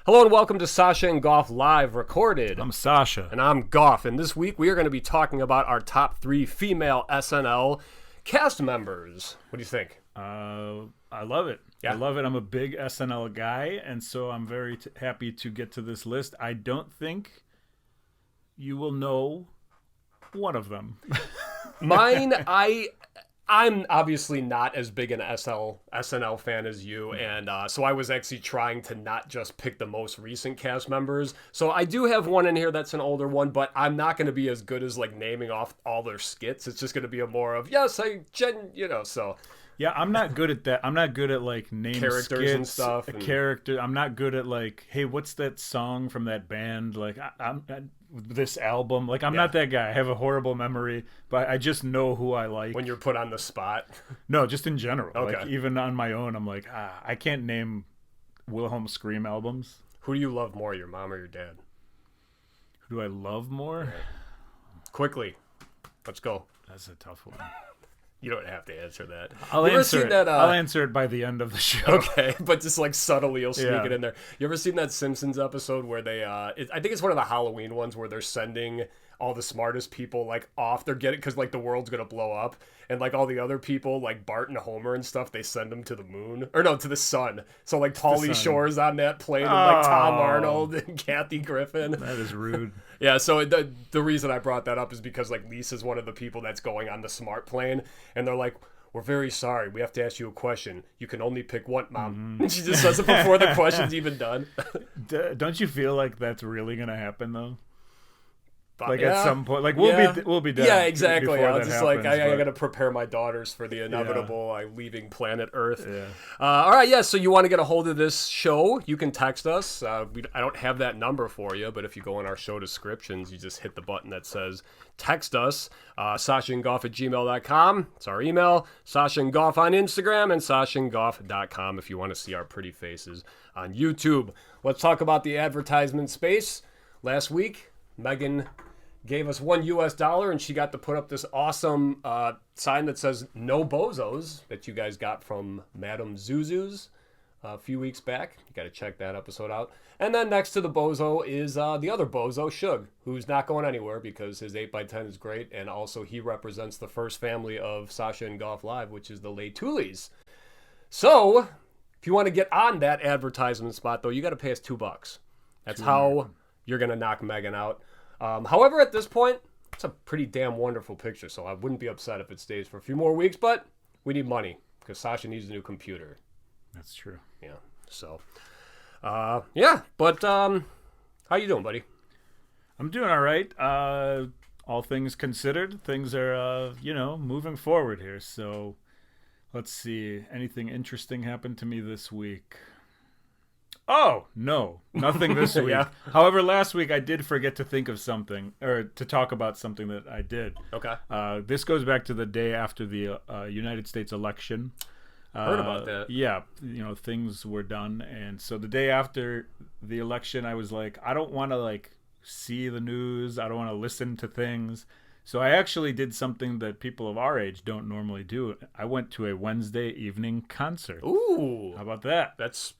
Hello and welcome to Sasa and Goff Live Recorded. I'm Sasha. And I'm Goff. And this week we are going to be talking about our top 3 female SNL cast members. What do you think? I love it. Yeah. I love it. I'm a big SNL guy, and so I'm very happy to get to this list. I don't think you will know one of them. Mine, I'm obviously not as big an SNL fan as you, and so I was actually trying to not just pick the most recent cast members. So I do have one in here that's an older one, but I'm not going to be as good as like naming off all their skits. It's just going to be a more of so. Yeah, I'm not good at that. I'm not good at like name Characters skits, and stuff. Character. I'm not good at like, hey, what's that song from that band? Like, I'm this album. Like, I'm not that guy. I have a horrible memory, but I just know who I like. When you're put on the spot. No, just in general. Okay. Like, even on my own, I'm like, I can't name Wilhelm Scream albums. Who do you love more, your mom or your dad? Who do I love more? Quickly, let's go. That's a tough one. You don't have to answer that. I'll answer it by the end of the show. Okay, but just like subtly you'll sneak it in there. You ever seen that Simpsons episode where they, I think it's one of the Halloween ones where they're sending all the smartest people like off. They're getting, because like the world's going to blow up. And like all the other people, like Bart and Homer and stuff, they send them to the moon. Or no, to the sun. So like Pauly Shore's on that plane and like Tom Arnold and Kathy Griffin. That is rude. Yeah, so the reason I brought that up is because like Lisa's one of the people that's going on the smart plane. And they're like, we're very sorry. We have to ask you a question. You can only pick one, Mom. Mm-hmm. And she just says it before the question's even done. Don't you feel like that's really going to happen though? Like at some point, like we'll be done. Yeah, exactly. I was just happens, like, I got to prepare my daughters for the inevitable leaving planet Earth. Yeah. All right, yeah. So you want to get a hold of this show? You can text us. I don't have that number for you, but if you go in our show descriptions, you just hit the button that says text us. SashaandGoff@gmail.com. It's our email. Sasha and Goff on Instagram and SashaandGoff.com if you want to see our pretty faces on YouTube. Let's talk about the advertisement space. Last week, Megan gave us $1 and she got to put up this awesome sign that says "No Bozos" that you guys got from Madame Zuzu's a few weeks back. You got to check that episode out. And then next to the bozo is the other bozo, Shug, who's not going anywhere because his 8x10 is great, and also he represents the first family of Sasha and Goff Live, which is the Laytooleys. So if you want to get on that advertisement spot, though, you got to pay us $2. That's how you're going to knock Megan out. However, at this point, it's a pretty damn wonderful picture, so I wouldn't be upset if it stays for a few more weeks, but we need money because Sasha needs a new computer. That's true. Yeah, so, but how you doing, buddy? I'm doing all right. All things considered, things are, moving forward here, so let's see. Anything interesting happened to me this week? Oh, no, nothing this week. Yeah. However, last week I did forget to think of something, or to talk about something that I did. Okay. This goes back to the day after the United States election. Heard about that. Yeah, things were done. And so the day after the election, I was like, I don't want to like see the news. I don't want to listen to things. So I actually did something that people of our age don't normally do. I went to a Wednesday evening concert. Ooh. How about that? That's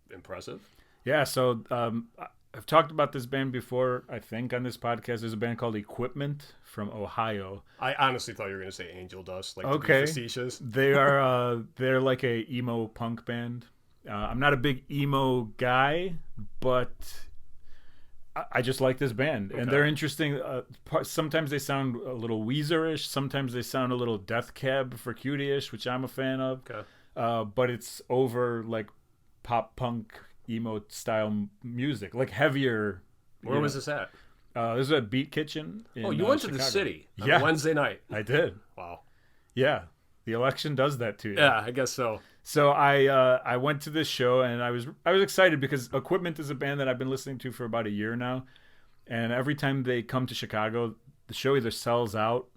impressive. Yeah, so I've talked about this band before, I think, on this podcast. There's a band called Equipment from Ohio. I honestly thought you were going to say Angel Dust, like okay. to be facetious. They're like a emo punk band. I'm not a big emo guy, but I just like this band. Okay. And they're interesting. Sometimes they sound a little Weezer-ish. Sometimes they sound a little Death Cab for Cutie-ish, which I'm a fan of. Okay. But it's over like pop punk emo style music, like heavier. Where was this at? This was at Beat Kitchen in you went to Chicago. the city on Wednesday night. I did. Wow. Yeah, the election does that to you. Yeah, I guess so. So I went to this show and I was excited because Equipment is a band that I've been listening to for about a year now, and every time they come to Chicago, the show either sells out,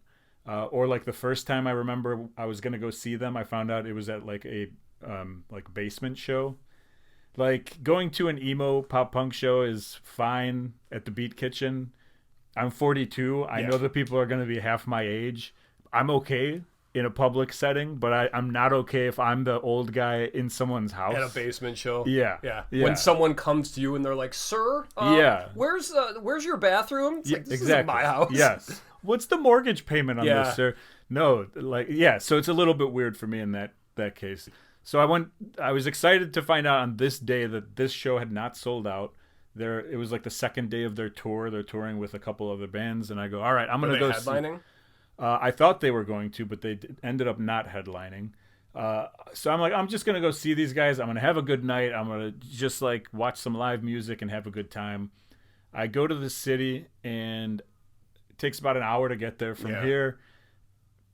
or like the first time I remember I was gonna go see them, I found out it was at like a basement show. Like, going to an emo pop punk show is fine at the Beat Kitchen. I'm 42. I know the people are going to be half my age. I'm okay in a public setting, but I'm not okay if I'm the old guy in someone's house. At a basement show. Yeah. When someone comes to you and they're like, "Sir, where's your bathroom?" It's like, this isn't my house. Yes. What's the mortgage payment on this, sir? No, so it's a little bit weird for me in that case. So I was excited to find out on this day that this show had not sold out. It was like the second day of their tour. They're touring with a couple other bands, and I go, all right, I'm going to go headlining? I thought they were going to, but they ended up not headlining. So I'm like, I'm just going to go see these guys. I'm going to have a good night. I'm going to just like watch some live music and have a good time. I go to the city, and it takes about an hour to get there from here.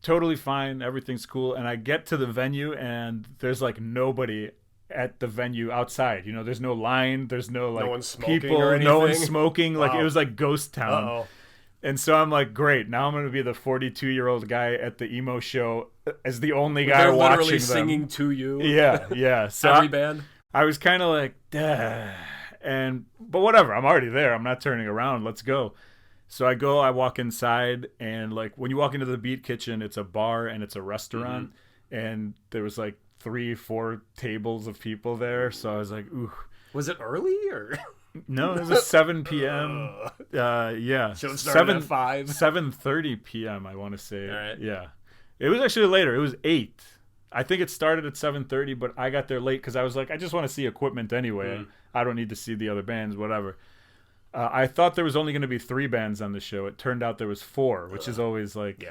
Totally fine. Everything's cool. And I get to the venue, and there's like nobody at the venue outside. There's no line. There's no like no one's smoking people. Or anything. No one's smoking. Wow. Like it was like ghost town. Uh-oh. And so I'm like, great. Now I'm going to be the 42-year-old guy at the emo show as the only guy They're watching literally them. singing to you. Yeah. So Every band. I was kind of like, duh. But whatever. I'm already there. I'm not turning around. Let's go. So I walk inside, and like when you walk into the Beat Kitchen, it's a bar and it's a restaurant. Mm-hmm. And there was like 3-4 tables of people there. So I was like, ooh. Was it early or? No, it was a 7 p.m. Yeah. Show started at 5. 7:30 p.m. I want to say. All right. Yeah. It was actually later. It was 8. I think it started at 7:30, but I got there late because I was like, I just want to see equipment anyway. I don't need to see the other bands, whatever. I thought there was only going to be 3 bands on the show. It turned out there was 4, which is always like...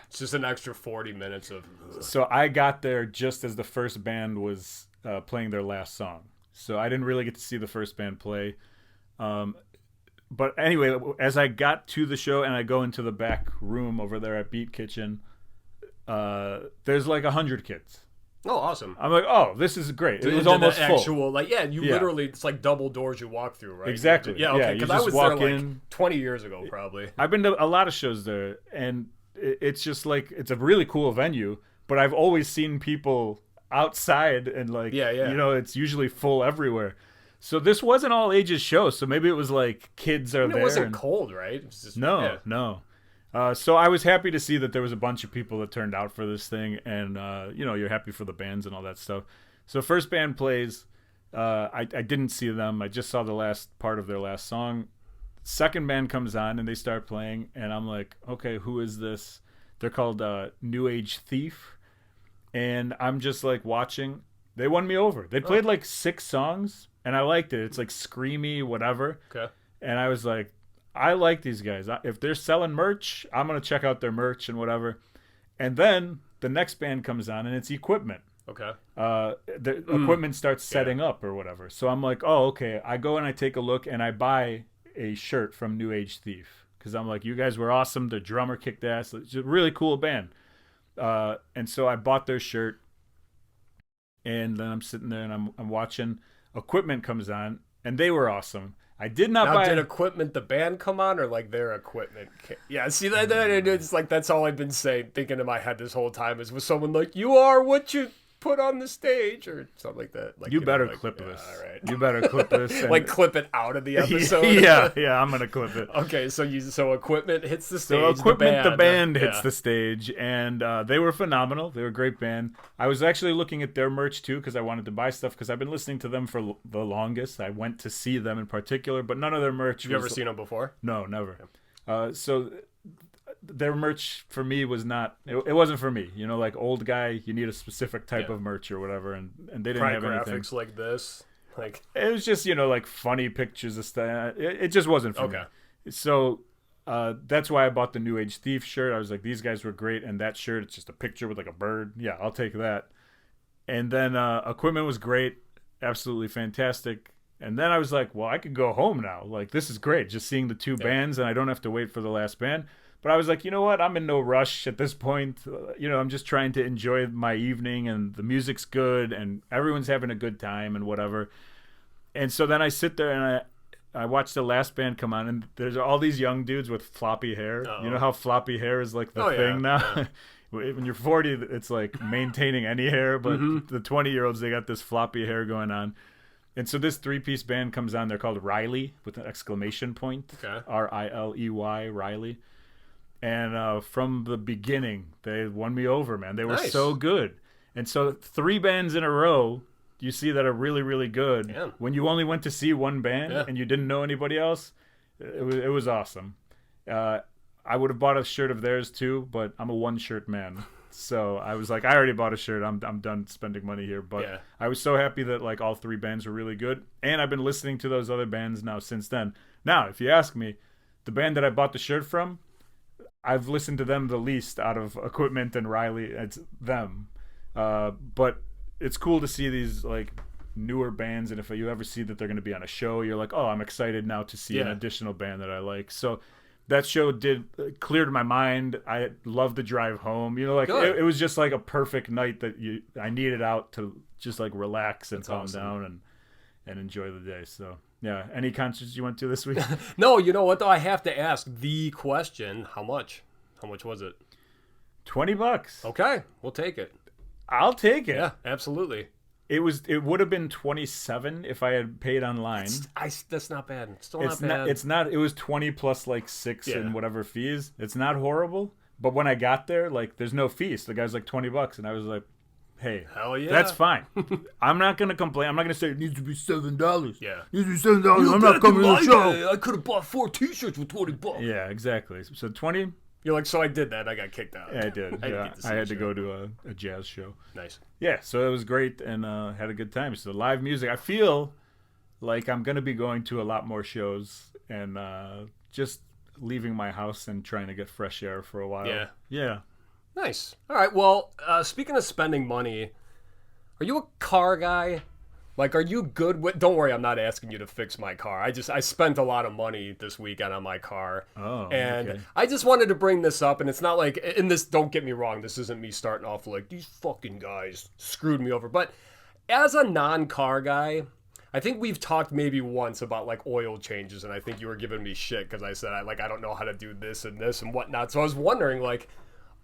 It's just an extra 40 minutes of... So I got there just as the first band was playing their last song. So I didn't really get to see the first band play. But anyway, as I got to the show and I go into the back room over there at Beat Kitchen, there's like 100 kids. Oh, awesome. I'm like, oh, this is great. It was almost full. Actual, literally, it's like double doors you walk through, right? Exactly. Yeah, okay, because I was there like in. 20 years ago, probably. I've been to a lot of shows there, and it's just like, it's a really cool venue, but I've always seen people outside, and like, it's usually full everywhere. So this wasn't all ages show, so maybe it was like kids are there. It wasn't cold, right? It was just, No. So I was happy to see that there was a bunch of people that turned out for this thing, and you're happy for the bands and all that stuff. So first band plays. I didn't see them. I just saw the last part of their last song. Second band comes on, and they start playing, and I'm like, okay, who is this? They're called New Age Thief, and I'm just like watching. They won me over. They played like 6 songs, and I liked it. It's like screamy, whatever. Okay. And I was like, I like these guys. If they're selling merch, I'm going to check out their merch and whatever. And then the next band comes on, and it's Equipment. Okay. The Equipment starts setting up or whatever. So I'm like, oh, okay. I go and I take a look, and I buy a shirt from New Age Thief. Because I'm like, you guys were awesome. Their drummer kicked ass. It's a really cool band. And so I bought their shirt. And then I'm sitting there, and I'm watching. Equipment comes on, and they were awesome. I did not buy. Did Equipment the band come on, or like their equipment? Yeah, see that it's like that's all I've been thinking in my head this whole time is with someone like, you are what you put on the stage or something like that. Like, you better clip this. All right. You better clip this. And... like clip it out of the episode. yeah, I'm gonna clip it. Okay, so Equipment hits the stage. So Equipment, the band hits the stage, and they were phenomenal. They were a great band. I was actually looking at their merch too because I wanted to buy stuff because I've been listening to them for the longest. I went to see them in particular, but none of their merch. Have you ever seen them before? No, never. So their merch for me was not. It wasn't for me. Like old guy, you need a specific type of merch or whatever, and they didn't have anything. Graphics like this. Like it was just like funny pictures of stuff. It just wasn't for me. So that's why I bought the New Age Thief shirt. I was like, these guys were great, and that shirt, it's just a picture with like a bird. Yeah, I'll take that. And then Equipment was great, absolutely fantastic. And then I was like, well, I could go home now. Like this is great, just seeing the 2 bands, and I don't have to wait for the last band. But I was like, you know what? I'm in no rush at this point. I'm just trying to enjoy my evening, and the music's good, and everyone's having a good time and whatever. And so then I sit there and I watch the last band come on, and there's all these young dudes with floppy hair. Uh-oh. You know how floppy hair is like the thing now? Yeah. When you're 40, it's like maintaining any hair, but the 20-year-olds, they got this floppy hair going on. And so this 3-piece band comes on. They're called Riley with an exclamation point. Okay. Riley, Riley. And from the beginning, they won me over, man. They were Nice. so good. And so 3 bands in a row, you see that are really, really good. Yeah. When you only went to see one band Yeah. and you didn't know anybody else, it was awesome. I would have bought a shirt of theirs too, but I'm a one-shirt man. So I was like, I already bought a shirt. I'm done spending money here. But Yeah. I was so happy that like all 3 bands were really good. And I've been listening to those other bands now since then. Now, if you ask me, the band that I bought the shirt from, I've listened to them the least out of Equipment and Riley. It's them. But it's cool to see these like newer bands, and if you ever see that they're going to be on a show, you're like, oh, I'm excited now to see an additional band that I like. So that show cleared my mind. I loved the drive home. You know, like it was just like a perfect night that I needed out to just like relax and calm down and enjoy the day. So yeah, any concerts you went to this week? No, you know what though? I have to ask the question: how much? How much was it? $20. Okay, we'll take it. I'll take it. Yeah, absolutely. It would have been 27 if I had paid online. That's not bad. It's still not bad. It's not. It was 20 plus like 6 and whatever fees. It's not horrible. But when I got there, like there's no fees. The guy's like $20, and I was like, hey, hell yeah, that's fine. I'm not gonna complain. I'm not gonna say it needs to be $7. Yeah, it needs to be $7. I'm not coming to the show. I could have bought 4 T-shirts with $20. Yeah, exactly. So 20. You're like, so I did that. And I got kicked out. Yeah, I did. I had to go to a jazz show. Nice. Yeah, so it was great and had a good time. So live music. I feel like I'm gonna be going to a lot more shows and just leaving my house and trying to get fresh air for a while. Yeah. Nice. All right. Well, speaking of spending money, are you a car guy? Like, are you good with... Don't worry, I'm not asking you to fix my car. I spent a lot of money this weekend on my car. Oh, and okay. I just wanted to bring this up, and it's not like... And this, don't get me wrong, this isn't me starting off like, these fucking guys screwed me over. But as a non-car guy, I think we've talked maybe once about, like, oil changes, and I think you were giving me shit because I said, I don't know how to do this and whatnot. So I was wondering, like,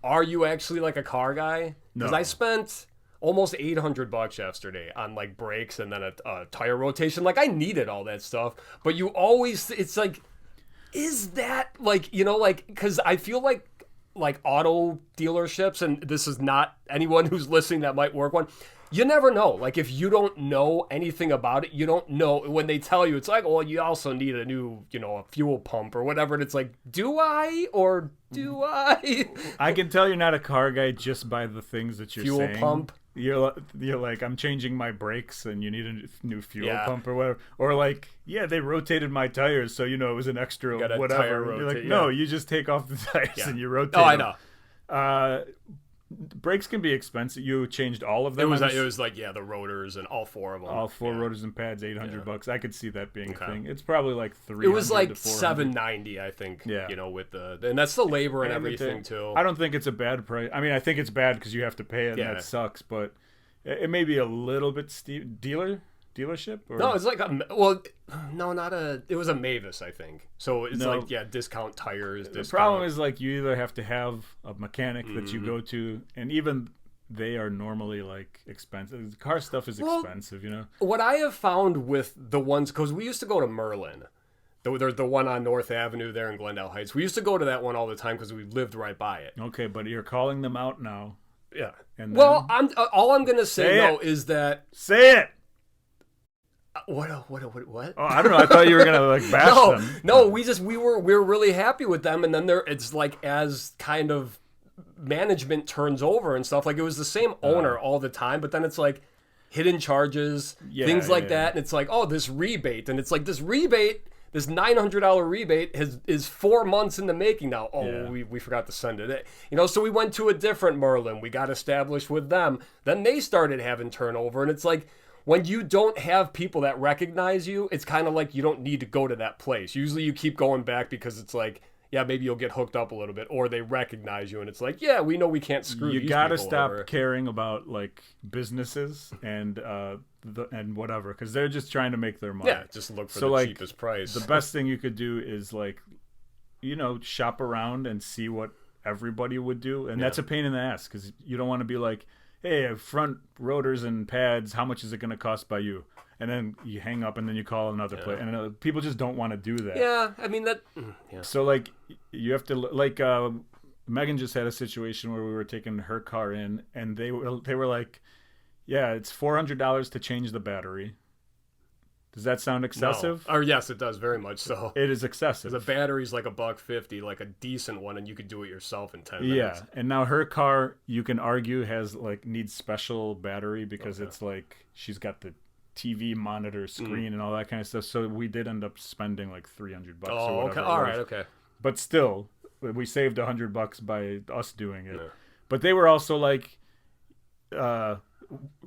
are you actually, like, a car guy? Because No. I spent... almost $800 yesterday on like brakes and then a tire rotation. Like I needed all that stuff, but you always, it's like, is that like, you know, like, cause I feel like auto dealerships, and this is not anyone who's listening that might work one. You never know. Like if you don't know anything about it, you don't know when they tell you, it's like, well, you also need a new, you know, a fuel pump or whatever. And it's like, do I, or do I? I can tell you're not a car guy just by the things that you're saying. Fuel pump. You're like, I'm changing my brakes and you need a new fuel pump or whatever. Or like, yeah, they rotated my tires, so, you know, it was an extra whatever. You're like, no, you just take off the tires and you rotate them. Oh, I know. Brakes can be expensive. You changed all of them? It was like, the rotors and all 4 of them. All 4 rotors and pads, $800. I could see that being a thing. It's probably like $300. It was like to $400. $790, I think. Yeah. You know, with and that's the labor and everything too. I don't think it's a bad price. I mean, I think it's bad because you have to pay it, and that sucks. But it may be a little bit steep. Dealership? Or? No, it's like it was a Mavis, I think. So it's discount tires. The problem is like you either have to have a mechanic that you go to, and even they are normally like expensive. Car stuff is expensive, you know. What I have found with the ones, because we used to go to Merlin. There's the one on North Avenue there in Glendale Heights. We used to go to that one all the time because we lived right by it. Okay, but you're calling them out now. Yeah. And well, all I'm gonna say though is that say it. What? Oh, I don't know. I thought you were gonna like bash them. No, we were really happy with them, and then it's like as kind of management turns over and stuff. Like it was the same owner all the time, but then it's like hidden charges, things like that, and it's like, oh, this rebate, and it's like this rebate. This $900 rebate is 4 months in the making now. Oh, we forgot to send it. You know, so we went to a different Merlin. We got established with them. Then they started having turnover, and it's like when you don't have people that recognize you, it's kind of like you don't need to go to that place. Usually you keep going back because it's like, yeah, maybe you'll get hooked up a little bit, or they recognize you, and it's like, yeah, we know we can't screw these people over. You gotta stop caring about like businesses and whatever, because they're just trying to make their money. Yeah, just look for the cheapest price. The best thing you could do is like, you know, shop around and see what everybody would do, and that's a pain in the ass because you don't want to be like, hey, front rotors and pads, how much is it going to cost by you? And then you hang up and then you call another place. And people just don't want to do that. Yeah, I mean that. Yeah. So like you have to like Megan just had a situation where we were taking her car in, and they were like, yeah, it's $400 to change the battery. Does that sound excessive? No. Or yes, it does, very much so. It is excessive. The battery's like $150, like a decent one, and you could do it yourself in 10 minutes. Yeah, and now her car, you can argue, needs special battery because it's like she's got the TV monitor screen and all that kind of stuff. So we did end up spending like $300 or whatever. Okay, all right, okay. But still, we saved $100 by us doing it. Yeah. But they were also like,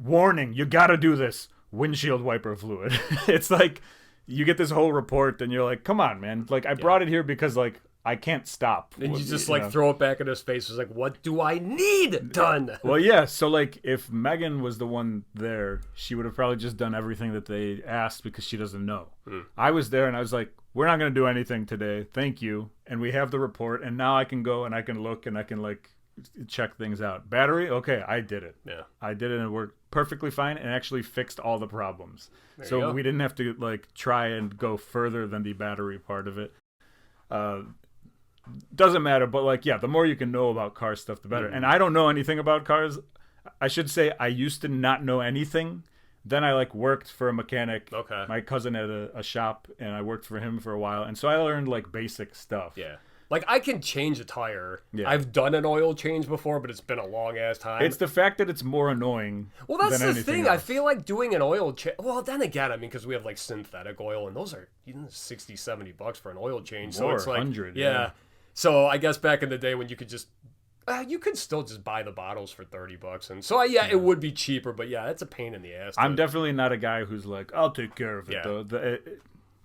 warning, you got to do this. Windshield wiper fluid. It's like you get this whole report and you're like, come on, man. Like I brought it here because like I can't stop. And you just throw it back in his face. It's like, what do I need done? Well, yeah. So like if Megan was the one there, she would have probably just done everything that they asked because she doesn't know. I was there and I was like, we're not going to do anything today. Thank you. And we have the report and now I can go and I can look and I can like check things out. Battery? Okay, I did it. Yeah. I did it and it worked perfectly fine and actually fixed all the problems. So we didn't have to like try and go further than the battery part of it. Doesn't matter, but like, yeah, the more you can know about car stuff, the better. And I don't know anything about cars. I should say I used to not know anything. Then I like worked for a mechanic. Okay. My cousin had a shop and I worked for him for a while. And so I learned like basic stuff. Yeah. Like, I can change a tire. Yeah. I've done an oil change before, but it's been a long-ass time. It's the fact that it's more annoying. Well, that's than the thing. Else. I feel like doing an oil change... Well, then again, I mean, because we have, like, synthetic oil, and those are $60, $70 for an oil change. More, so it's like... 100, yeah. So I guess back in the day when you could just... you could still just buy the bottles for $30. And so, it would be cheaper, but yeah, it's a pain in the ass. I'm definitely not a guy who's like, I'll take care of it, though.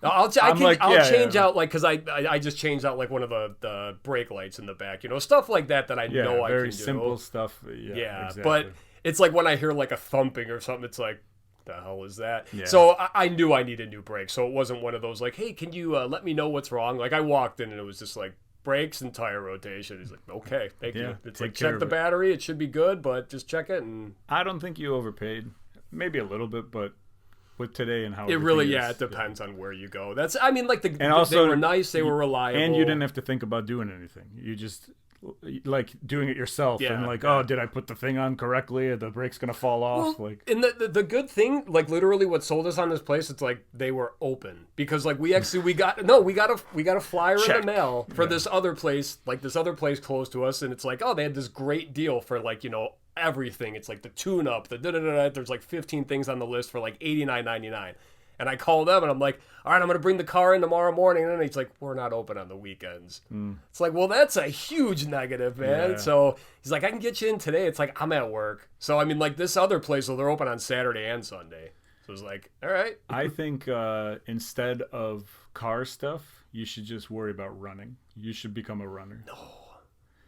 I'll change out, like, because I just changed out, like, one of the brake lights in the back, stuff like that I know I can do. Very simple stuff. Yeah, exactly. But it's like when I hear, like, a thumping or something, it's like, the hell is that? Yeah. So I knew I needed new brakes, so it wasn't one of those, like, hey, can you let me know what's wrong? Like, I walked in and it was just like, brakes and tire rotation. He's like, okay, thank you. It's like, check the battery, it should be good, but just check it. And I don't think you overpaid. Maybe a little bit, but... with today and how it really it depends on where you go. That's I mean like they were nice, they were reliable, and you didn't have to think about doing anything. You just like doing it yourself and like, oh, did I put the thing on correctly? Are the brake's gonna fall off? Well, and the good thing, like literally what sold us on this place, it's like they were open because like we got a flyer in the mail for this other place, like this other place close to us, and it's like, oh, they had this great deal for like everything. It's like the tune-up, the da-da-da-da. There's like 15 things on the list for like $89.99. And I call them and I'm like, all right, I'm going to bring the car in tomorrow morning. And then he's like, we're not open on the weekends. It's like, well, that's a huge negative, man. Yeah. So he's like, I can get you in today. It's like, I'm at work. So, I mean, like this other place, so they're open on Saturday and Sunday. So it's like, all right. I think instead of car stuff, you should just worry about running. You should become a runner. No.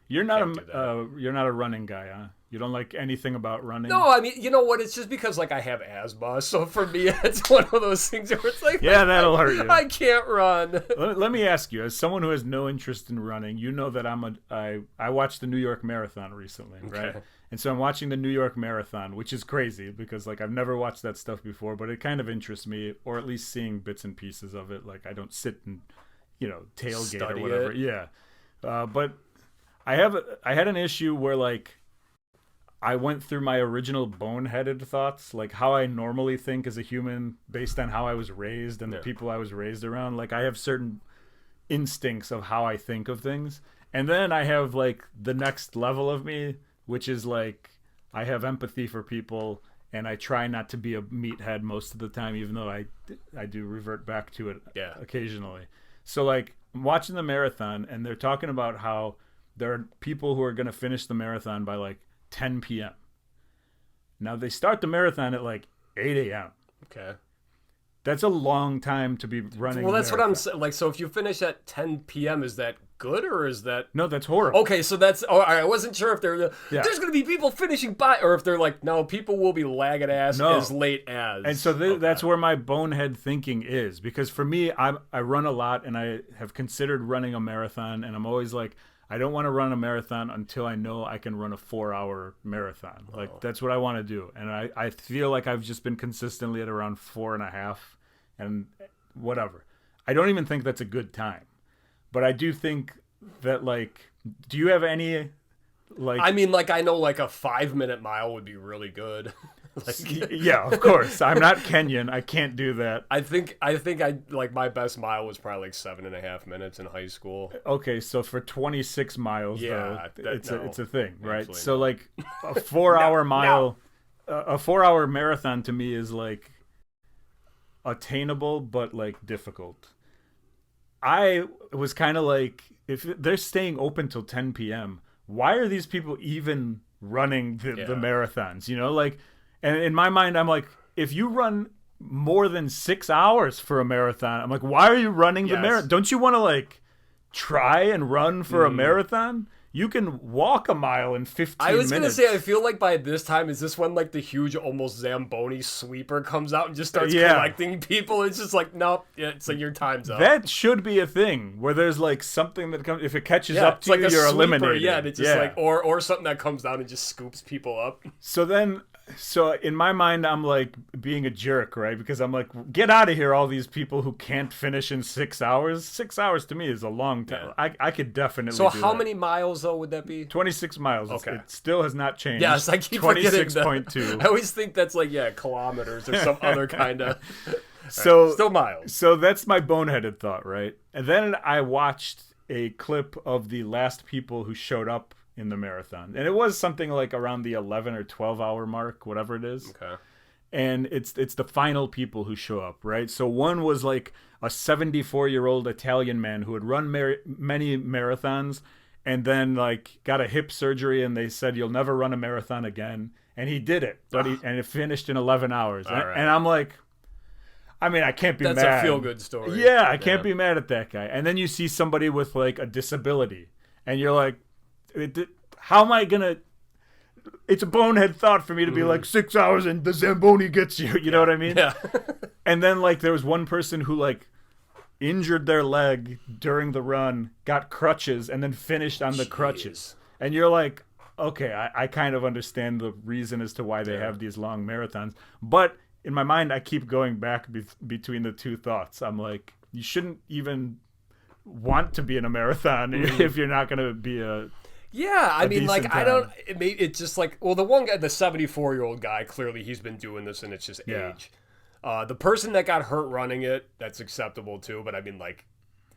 You're not a running guy, huh? You don't like anything about running? No, I mean, you know what? It's just because, like, I have asthma. So for me, it's one of those things where it's like... yeah, that'll hurt you. I can't run. Let me ask you, as someone who has no interest in running, you know that I watched the New York Marathon recently, right? And so I'm watching the New York Marathon, which is crazy because, like, I've never watched that stuff before, but it kind of interests me, or at least seeing bits and pieces of it. Like, I don't sit and, tailgate study or whatever. It. Yeah. But I had an issue where, like, I went through my original boneheaded thoughts, like how I normally think as a human based on how I was raised and the people I was raised around. Like I have certain instincts of how I think of things. And then I have like the next level of me, which is like I have empathy for people and I try not to be a meathead most of the time, even though I do revert back to it occasionally. So like I'm watching the marathon and they're talking about how there are people who are going to finish the marathon by like 10 p.m. Now they start the marathon at like 8 a.m. Okay. That's a long time to be running. Well, that's what I'm saying. Like, so if you finish at 10 p.m., is that good or is that... No, that's horrible. Okay, so that's... Oh, I wasn't sure if there's going to be people finishing by... Or if they're like, no, people will be lagging ass as late as... And so that's where my bonehead thinking is. Because for me, I run a lot and I have considered running a marathon. And I'm always like, I don't want to run a marathon until I know I can run a 4-hour marathon. Like that's what I want to do. And I feel like I've just been consistently at around 4.5 and whatever. I don't even think that's a good time, but I do think that like, do you have any like, I mean, like I know like a 5-minute mile would be really good. Like, yeah, of course. I'm not Kenyan. I can't do that. I think I like my best mile was probably like 7.5 minutes in high school. Okay, so for 26 miles, Yeah, though, it's a thing, right? Absolutely So not. like a 4-hour mile, a 4-hour marathon to me is like attainable, but like difficult. I was kind of like, if they're staying open till 10 p.m., why are these people even running the marathons? You know, like. And in my mind, I'm like, if you run more than 6 hours for a marathon, I'm like, why are you running the marathon? Don't you want to like try and run for a marathon? You can walk a mile in 15 minutes. I was going to say, I feel like by this time, is this when like the huge almost Zamboni sweeper comes out and just starts collecting people? It's just like, nope, it's like your time's up. That should be a thing where there's like something that comes, if it catches up to like you, you're sweeper, eliminated. Yeah, and it's just like, or something that comes down and just scoops people up. So in my mind, I'm like being a jerk, right? Because I'm like, get out of here, all these people who can't finish in 6 hours. 6 hours to me is a long time. Yeah. I could definitely So do how that. many miles, though, would that be? 26 miles. Okay. It still has not changed. Yes, I keep forgetting 26.2. I always think that's like, kilometers or some other kind of... So still miles. So that's my boneheaded thought, right? And then I watched a clip of the last people who showed up in the marathon, and it was something like around the 11 or 12 hour mark, whatever it is. Okay. And it's the final people who show up, right? So one was like a 74-year-old Italian man who had run many marathons, and then like got a hip surgery, and they said you'll never run a marathon again, and he did it, but and it finished in 11 hours. And I'm like, I mean, I can't be mad. That's a feel-good story. Yeah, I can't be mad at that guy. And then you see somebody with like a disability, and you're like, how am I gonna? It's a bonehead thought for me to be like 6 hours and the Zamboni gets you. You know what I mean? Yeah. And then like there was one person who like injured their leg during the run, got crutches, and then finished on the crutches. And you're like, okay, I kind of understand the reason as to why they have these long marathons. But in my mind, I keep going back between the two thoughts. I'm like, you shouldn't even want to be in a marathon if you're not going to be a... Yeah, I mean, like, decent I don't... time. It's just like... Well, the one guy, the 74-year-old guy, clearly he's been doing this and it's just age. The person that got hurt running it, that's acceptable too. But I mean, like...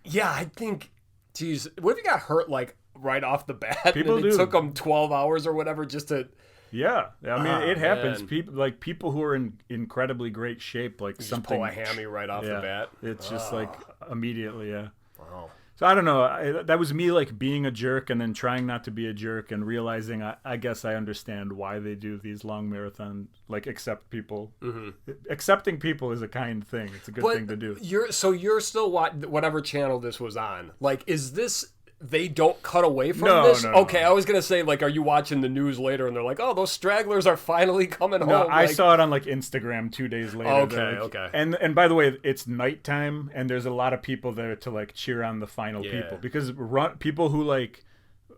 Yeah, I think... Geez, what if you got hurt, like, right off the bat? People and it do. took them 12 hours or whatever just to... Yeah, I mean, it happens. Man. People who are in incredibly great shape, like Just something... pull a hammy right off the bat. It's just like immediately, Wow. So I don't know. That was me like being a jerk and then trying not to be a jerk and realizing I guess I understand why they do these long marathon, like accept people. Mm-hmm. Accepting people is a kind thing. It's a good thing to do. You're still whatever channel this was on. Like, is this... They don't cut away from this? No. Okay, I was going to say, like, are you watching the news later and they're like, oh, those stragglers are finally coming home? No, I like... saw it on, like, Instagram 2 days later. Okay. And by the way, it's nighttime, and there's a lot of people there to, like, cheer on the final people. Because people who, like,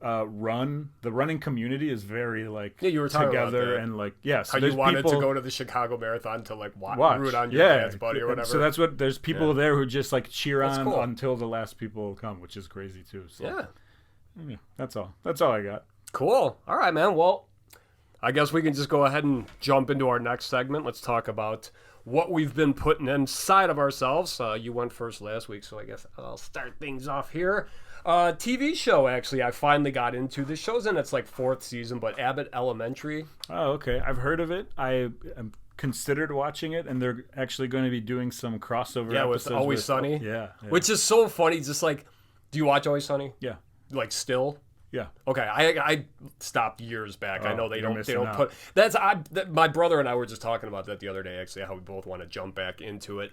run, the running community is very, like, you were talking together about that. and, like, so how you wanted to go to the Chicago Marathon to, like, root on your dad's buddy or whatever. So that's what, there's people there who just, like, cheer on cool. until the last people come, which is crazy, too. So. Yeah. Yeah, that's all I got. Cool. All right, man. Well, I guess we can just go ahead and jump into our next segment. Let's talk about what we've been putting inside of ourselves. You went first last week, so I guess I'll start things off here. TV show, actually, I finally got into. This show's in its, like, 4th season, but Abbott Elementary. Oh, okay. I've heard of it. I considered watching it, and they're actually going to be doing some crossover episodes with Always Sunny. Yeah. Which is so funny. Just, like, do you watch Always Sunny? Yeah. Like, still? Yeah. Okay, I stopped years back. I know they don't out. put my brother and I were just talking about that the other day, actually, how we both want to jump back into it.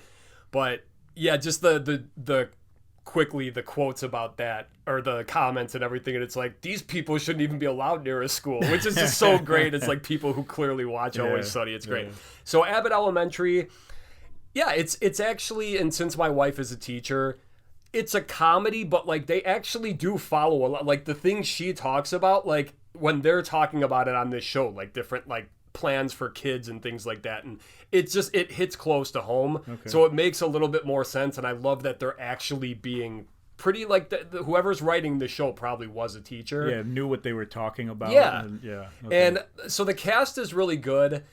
But yeah, just the quickly the quotes about that, or the comments and everything, and it's like, these people shouldn't even be allowed near a school, which is just so great. It's like people who clearly watch Always Sunny. It's great. So Abbott Elementary, it's actually, and since my wife is a teacher, it's a comedy, but like they actually do follow a lot. Like the things she talks about, like when they're talking about it on this show, like different like plans for kids and things like that, and it hits close to home, so it makes a little bit more sense. And I love that they're actually being pretty like whoever's writing the show probably was a teacher. Yeah, knew what they were talking about. Yeah, Okay. And so the cast is really good.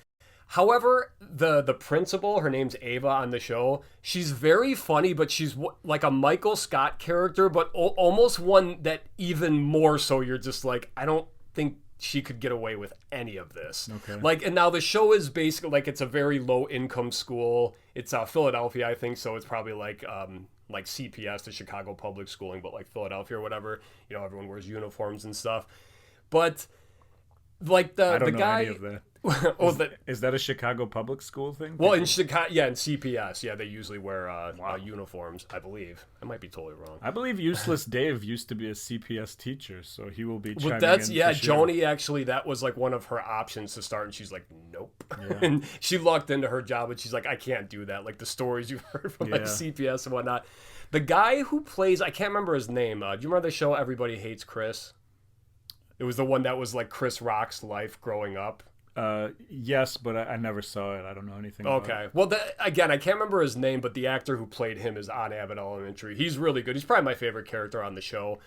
However, the principal, her name's Ava on the show, she's very funny, but she's like a Michael Scott character, but almost one that even more so you're just like, I don't think she could get away with any of this. Okay. Like, and now the show is basically like it's a very low income school. It's Philadelphia, I think, so it's probably like CPS, the Chicago Public Schooling, but like Philadelphia or whatever. You know, everyone wears uniforms and stuff. But like I don't the know guy, any of that. oh, Is that a Chicago public school thing? well, in Chicago, yeah, in CPS, yeah, they usually wear uniforms, I believe. I might be totally wrong. I believe Useless Dave used to be a CPS teacher, so he will be chiming Well, that's in. yeah, for sure. Joni actually, that was like one of her options to start, and she's like, nope. Yeah. And she lucked into her job, and she's like, I can't do that. Like the stories you've heard from like Yeah. CPS and whatnot. The guy who plays, I can't remember his name. Do you remember the show Everybody Hates Chris? It was the one that was like Chris Rock's life growing up. Yes, but I never saw it. I don't know anything about Okay. it. Well, again, I can't remember his name, but the actor who played him is on Abbott Elementary. He's really good. He's probably my favorite character on the show.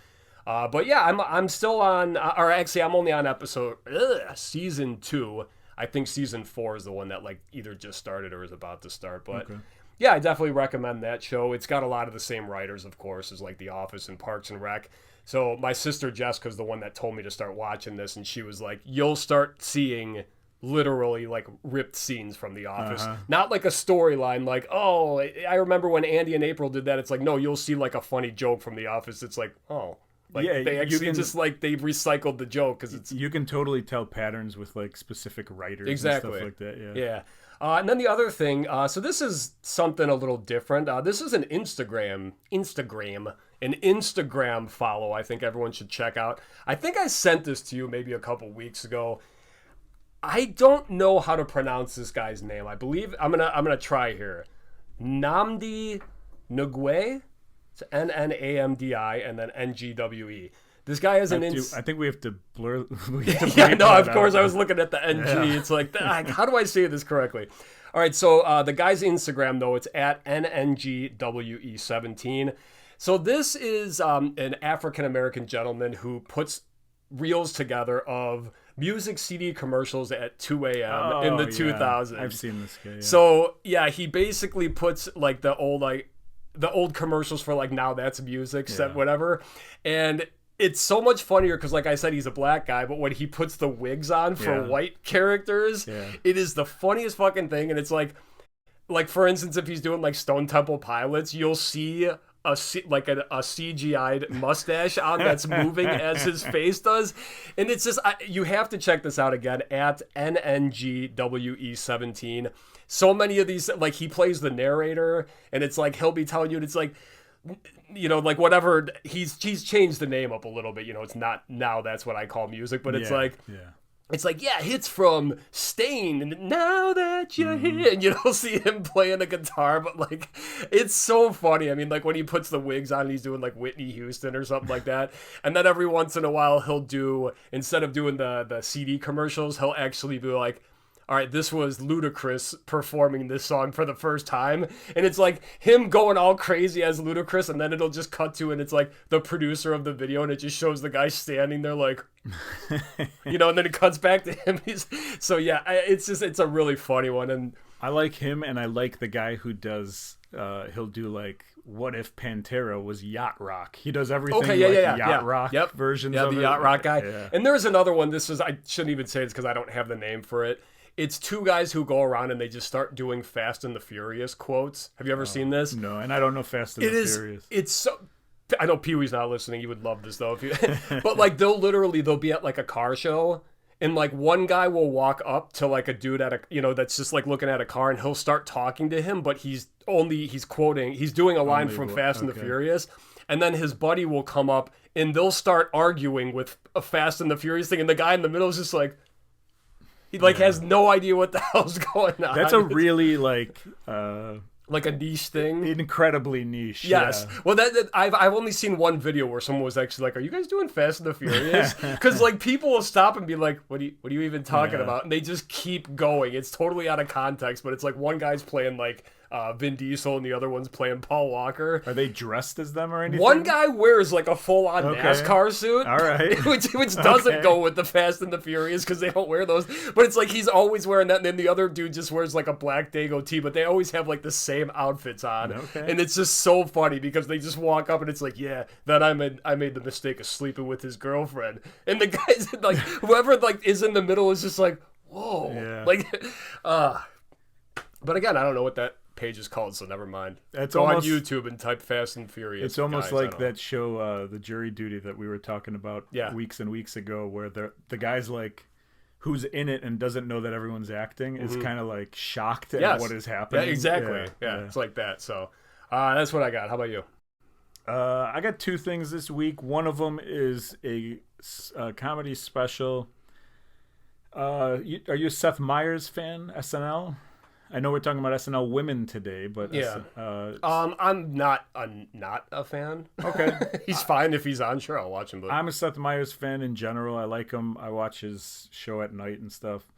But yeah, I'm still on, or actually, I'm only on season 2. I think season 4 is the one that like either just started or is about to start. But yeah, I definitely recommend that show. It's got a lot of the same writers, of course, as like The Office and Parks and Rec. So my sister Jessica's the one that told me to start watching this, and she was like, you'll start seeing literally like ripped scenes from The Office. Not like a storyline like, oh, I remember when Andy and April did that. It's like, no, you'll see like a funny joke from The Office. It's like, oh. Like Yeah, they you actually can- just like they recycled the joke because it's You can totally tell patterns with like specific writers exactly and stuff like that. Yeah. yeah. And then the other thing, so this is something a little different. This is an Instagram follow. I think everyone should check out. I think I sent this to you maybe a couple weeks ago. I don't know how to pronounce this guy's name. I believe I'm gonna try here. Namdi Ngwe. It's Nnamdi and then Ngwe. This guy is an I think we have to blur. We have to yeah, bleep no, that of course. out. I was looking at the NG. It's like, how do I say this correctly? All right, so the guy's Instagram, though, it's at NNGWE17. So this is an African-American gentleman who puts reels together of music CD commercials at 2 a.m. in the 2000s. I've seen this guy. Yeah. So, yeah, he basically puts, like, the old commercials for, like, Now That's Music, set whatever. And it's so much funnier because, like I said, he's a black guy, but when he puts the wigs on for white characters, it is the funniest fucking thing. And it's like for instance, if he's doing like Stone Temple Pilots, you'll see a CGI'd mustache on that's moving as his face does. And it's just, you have to check this out again at NNGWE17. So many of these, like he plays the narrator and it's like, he'll be telling you, and it's like, you know, like whatever, he's changed the name up a little bit, you know, it's not Now That's What I Call Music, but it's it's like, yeah, hits from Stain and Now That You're Here, and you don't see him playing a guitar, but like, it's so funny. I mean, like when he puts the wigs on and he's doing like Whitney Houston or something like that, and then every once in a while he'll do, instead of doing the CD commercials, he'll actually be like, all right, this was Ludacris performing this song for the first time. And it's like him going all crazy as Ludacris, and then it'll just cut to, and it's like the producer of the video, and it just shows the guy standing there like, you know, and then it cuts back to him. So yeah, it's a really funny one. And I like him, and I like the guy who does, he'll do like, what if Pantera was yacht rock? He does everything yacht rock versions of the it. yacht rock guy. Yeah. And there's another one. I shouldn't even say this because I don't have the name for it. It's two guys who go around and they just start doing Fast and the Furious quotes. Have you ever seen this? No, and I don't know Fast and the Furious. It's so... I know Pee-wee's not listening. You would love this, though. But, like, they'll be at, like, a car show, and, like, one guy will walk up to, like, a dude that's just, like, looking at a car, and he'll start talking to him, but he's doing a line from Fast and the Furious, and then his buddy will come up, and they'll start arguing with a Fast and the Furious thing, and the guy in the middle is just like... He has no idea what the hell's going on. That's a really like Like a niche thing. Incredibly niche. Yes. Yeah. Well, I've only seen one video where someone was actually like, "Are you guys doing Fast and the Furious?" Because like people will stop and be like, "What are you even talking Yeah. about?" And they just keep going. It's totally out of context, but it's like one guy's playing like Vin Diesel and the other one's playing Paul Walker. Are they dressed as them or anything? One guy wears like a full-on Okay. NASCAR suit, All right. which doesn't Okay. go with the Fast and the Furious because they don't wear those. But it's like he's always wearing that, and then the other dude just wears like a black Dago tee. But they always have like the same outfits on, Okay. and it's just so funny because they just walk up and it's like, yeah, then I made the mistake of sleeping with his girlfriend, and the guys like whoever like is in the middle is just like, whoa, Yeah. like, But again, I don't know what that page is called, so never mind. It's Go almost- on YouTube and type Fast and Furious. It's almost guys, I like don't that show, The Jury Duty, that we were talking about weeks and weeks ago, where the guy's like, who's in it and doesn't know that everyone's acting is kind of like shocked at what is happening. Yeah, exactly. Yeah, it's like that. So that's what I got. How about you? I got two things this week. One of them is a comedy special. Are you a Seth Meyers fan? SNL. I know we're talking about SNL Women today, but Yeah. I'm not a fan. Okay. He's fine if he's on. Sure, I'll watch him. But I'm a Seth Meyers fan in general. I like him. I watch his show at night and stuff.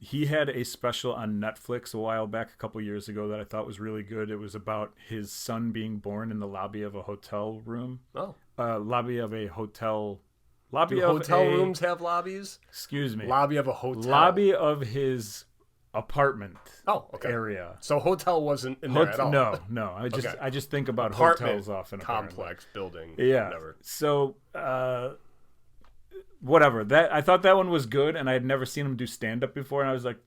He had a special on Netflix a while back, a couple years ago, that I thought was really good. It was about his son being born in the lobby of a hotel room. oh, Lobby of a hotel. do hotel rooms have lobbies? Excuse me. Lobby of a hotel. Lobby of his apartment okay. area. So hotel wasn't in there at all. No. I just think about Apartment hotels often. complex building. Yeah. Whatever. So whatever. That I thought that one was good, and I had never seen him do stand up before, and I was like,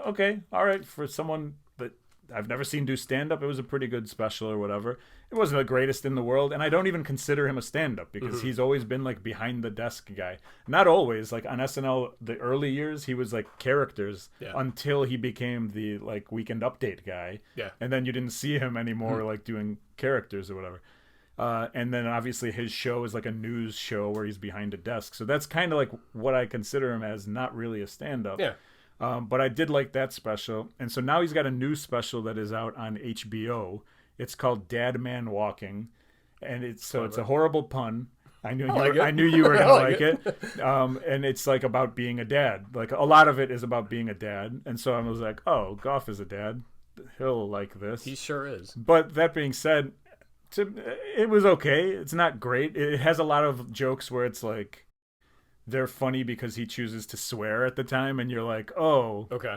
okay, all right, for someone that I've never seen do stand up, it was a pretty good special or whatever. It wasn't the greatest in the world, and I don't even consider him a stand up because he's always been like behind the desk guy. Not always, like on SNL the early years, he was like characters until he became the like Weekend Update guy. Yeah. And then you didn't see him anymore like doing characters or whatever. And then obviously his show is like a news show where he's behind a desk. So that's kind of like what I consider him as, not really a stand-up. Yeah. But I did like that special. And so now he's got a new special that is out on HBO. It's called Dad Man Walking. And it's a horrible pun. I knew you were gonna like it. And it's like about being a dad. Like a lot of it is about being a dad. And so I was like, oh, Goff is a dad. He'll like this. He sure is. But that being said, it was okay. It's not great. It has a lot of jokes where it's like they're funny because he chooses to swear at the time, and you're like, oh, Okay.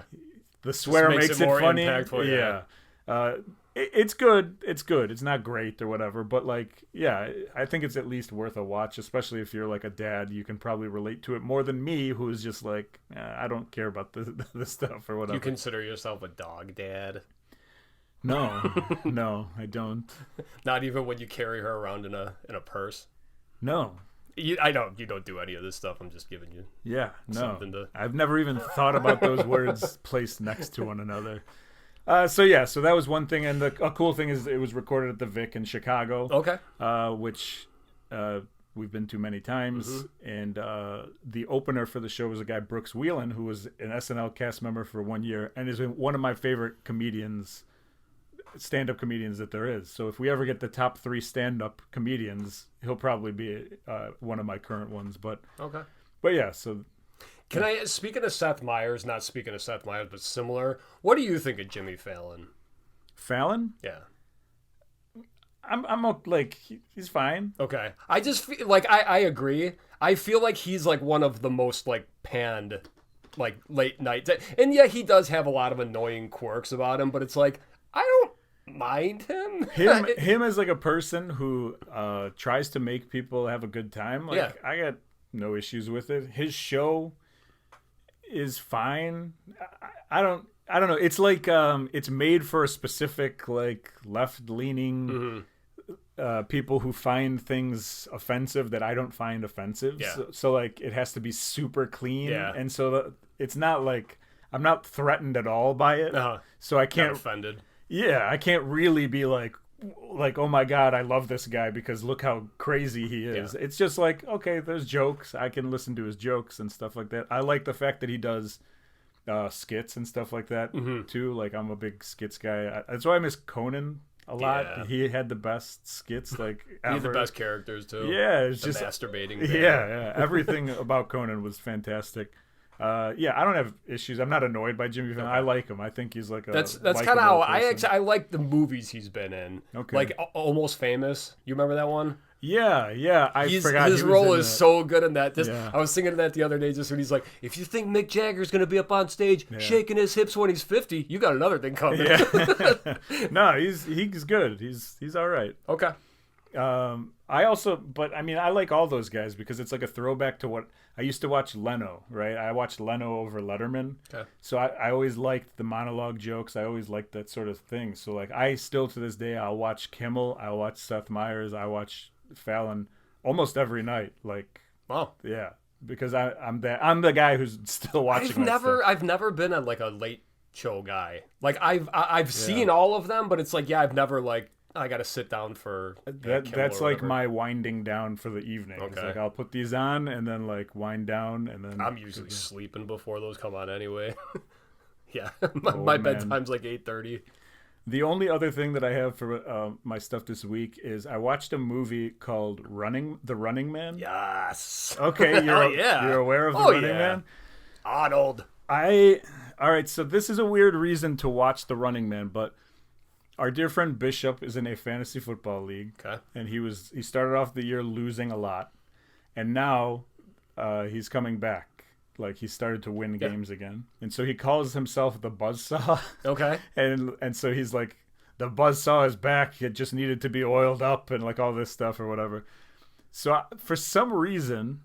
the swear makes it more funny. impactful, yeah. It's good. It's good. It's not great or whatever, but like, yeah, I think it's at least worth a watch, especially if you're like a dad. You can probably relate to it more than me, who's just like, I don't care about the stuff or whatever. You consider yourself a dog dad? No, I don't. Not even when you carry her around in a purse? No. You don't do any of this stuff. I'm just giving you. Yeah, no. Something to- I've never even thought about those words placed next to one another. So that was one thing, and a cool thing is it was recorded at the Vic in Chicago. Okay. Which we've been to many times, and the opener for the show was a guy, Brooks Wheelan, who was an SNL cast member for 1 year and is one of my favorite stand-up comedians that there is. So if we ever get the top 3 stand-up comedians, he'll probably be one of my current ones. But yeah, so. Can I, speaking of Seth Meyers, not speaking of Seth Meyers, but similar, what do you think of Jimmy Fallon? Fallon? Yeah. I'm like, he's fine. Okay. I just feel like I agree. I feel like he's like one of the most like panned like late night. And yeah, he does have a lot of annoying quirks about him, but it's like, I don't mind him. Him as like a person who tries to make people have a good time. Like, Yeah. I got no issues with it. His show is fine. I don't know. It's like it's made for a specific like left-leaning people who find things offensive that I don't find offensive. Yeah. So like it has to be super clean. Yeah. And so it's not like I'm not threatened at all by it. So I Not can't. offended. Yeah, I can't really be like, oh my God, I love this guy because look how crazy he is. Yeah. It's just like, okay, there's jokes. I can listen to his jokes and stuff like that. I like the fact that he does skits and stuff like that too. Like I'm a big skits guy. That's why I miss Conan a lot. Yeah. He had the best skits, like He had ever. the best characters too. Yeah, it's The just masturbating. yeah. Everything about Conan was fantastic. Yeah, I don't have issues. I'm not annoyed by Jimmy Fallon. I like him. I think he's like a That's kind of how I like the movies he's been in. Okay. Like Almost Famous. You remember that one? Yeah. I forgot his he was role in is that. so good in that. Yeah. I was thinking of that the other day, just when he's like, if you think Mick Jagger's gonna be up on stage shaking his hips when he's 50, you got another thing coming. Yeah. No, he's good. He's all right. Okay. I like all those guys because it's like a throwback to what I used to watch Leno, right? I watched Leno over Letterman. Okay. So I always liked the monologue jokes. I always liked that sort of thing. So like I still to this day, I'll watch Kimmel. I'll watch Seth Meyers. I watch Fallon almost every night. Like, Wow. yeah, because I'm the guy who's still watching. I've never been a late show guy. Like I've seen all of them, but it's like, I've never like, I got to sit down for that's like my winding down for the evening. Okay. It's like I'll put these on and then like wind down and then I'm usually sleeping before those come on anyway. Yeah, my bedtime's like 8:30. The only other thing that I have for my stuff this week is I watched a movie called The Running Man. Yes. Okay, you're aware of The Running Man? Arnold. All right, so this is a weird reason to watch The Running Man, but our dear friend Bishop is in a fantasy football league. Okay. And he started off the year losing a lot. And now he's coming back. Like he started to win games again. And so he calls himself the Buzzsaw. Okay. and so he's like, the Buzzsaw is back. It just needed to be oiled up and like all this stuff or whatever. So for some reason,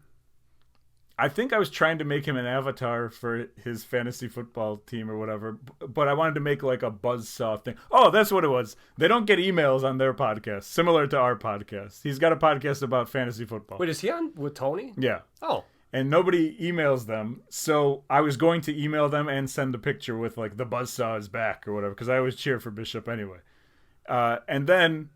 I think I was trying to make him an avatar for his fantasy football team or whatever, but I wanted to make like a buzzsaw thing. Oh, that's what it was. They don't get emails on their podcast, similar to our podcast. He's got a podcast about fantasy football. Wait, is he on with Tony? Yeah. Oh. And nobody emails them, so I was going to email them and send a picture with like the buzzsaw is back or whatever, because I always cheer for Bishop anyway. And then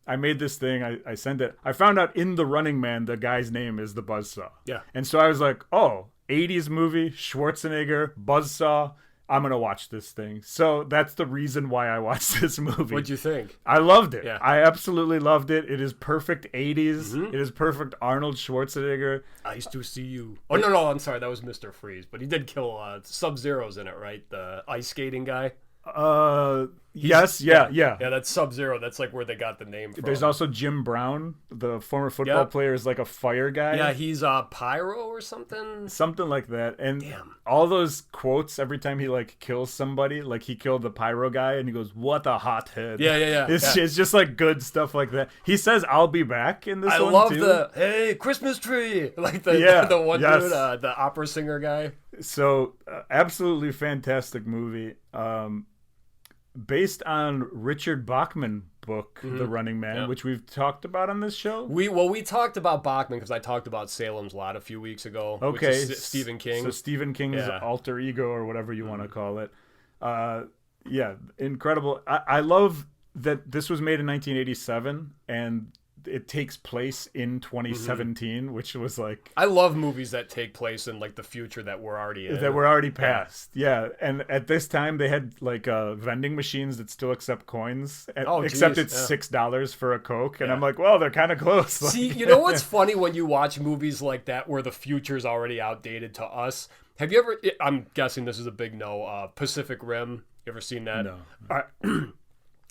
I made this thing. I sent it. I found out in The Running Man, the guy's name is the Buzzsaw. Yeah. And so I was like, oh, 80s movie, Schwarzenegger, Buzzsaw. I'm going to watch this thing. So that's the reason why I watched this movie. What'd you think? I loved it. Yeah. I absolutely loved it. It is perfect 80s. It is perfect Arnold Schwarzenegger. I used to see you. Oh, no, I'm sorry. That was Mr. Freeze. But he did kill Sub-Zero's in it, right? The ice skating guy. Yes, yeah. Yeah, that's Sub-Zero. That's like where they got the name from. There's also Jim Brown, the former football player, is like a fire guy. Yeah, he's Pyro or something. Something like that. And Damn. all those quotes every time he like kills somebody, like he killed the Pyro guy and he goes, "What a hothead." Yeah. It's just like good stuff like that. He says, "I'll be back" in this I one love too. the hey Christmas tree, like the one yes. dude, the opera singer guy. So absolutely fantastic movie. Based on Richard Bachman book, The Running Man, which we've talked about on this show. We talked about Bachman because I talked about Salem's Lot a few weeks ago. Okay, which is Stephen King. So Stephen King's alter ego or whatever you want to call it. Yeah, incredible. I love that this was made in 1987 and it takes place in 2017, which was like... I love movies that take place in like the future that we're already in. That were already past. Yeah. And at this time they had like vending machines that still accept coins. Except it's $6 for a Coke. And I'm like, well, they're kind of close. See, you know what's funny when you watch movies like that where the future's already outdated to us? Have you ever... I'm guessing this is a big no. Pacific Rim. You ever seen that? No.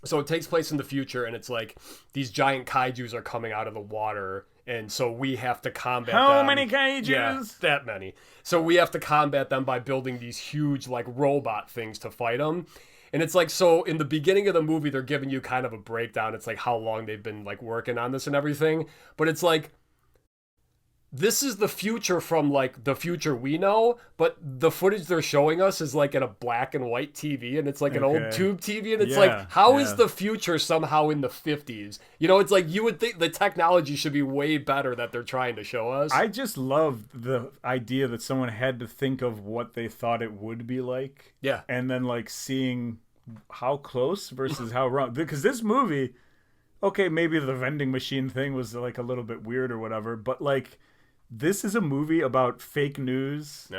So it takes place in the future, and it's like these giant kaijus are coming out of the water, and so we have to combat them. How many kaijus? Yeah, that many. So we have to combat them by building these huge, like, robot things to fight them. And it's like, so in the beginning of the movie, they're giving you kind of a breakdown. It's like how long they've been, like, working on this and everything. But it's like, this is the future from, like, the future we know, but the footage they're showing us is, like, in a black and white TV, and it's, like, an old tube TV, and it's like, how is the future somehow in the 50s? You know, it's like, you would think the technology should be way better that they're trying to show us. I just love the idea that someone had to think of what they thought it would be like. Yeah. And then, like, seeing how close versus how wrong. Because this movie, okay, maybe the vending machine thing was, like, a little bit weird or whatever, but, like... This is a movie about fake news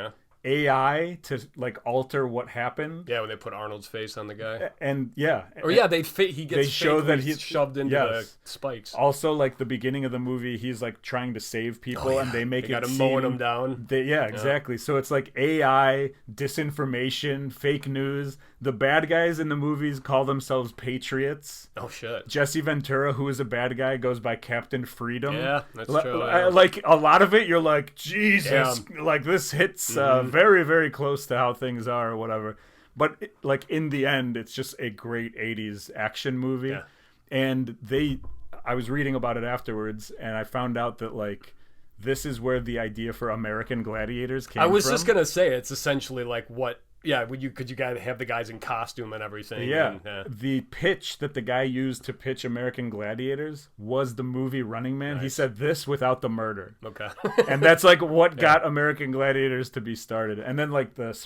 AI to like alter what happened. Yeah, when they put Arnold's face on the guy. And yeah, Or yeah, he gets they show that he's shoved into the spikes. Also, like the beginning of the movie, he's like trying to save people, and they make got it him seem mowing him down. Exactly. So it's like AI, disinformation, fake news. The bad guys in the movies call themselves patriots. Oh shit. Jesse Ventura, who is a bad guy, goes by Captain Freedom. Yeah, that's true. Yeah. Like a lot of it, you're like, Jesus, like this hits very, very close to how things are or whatever. But like in the end, it's just a great 80s action movie. Yeah. And I was reading about it afterwards, and I found out that like this is where the idea for American Gladiators came from. I was just gonna say it's essentially like what. Yeah, could you guys have the guys in costume and everything? Yeah. And, The pitch that the guy used to pitch American Gladiators was the movie Running Man. Nice. He said this without the murder. Okay. And that's like what got American Gladiators to be started. And then like the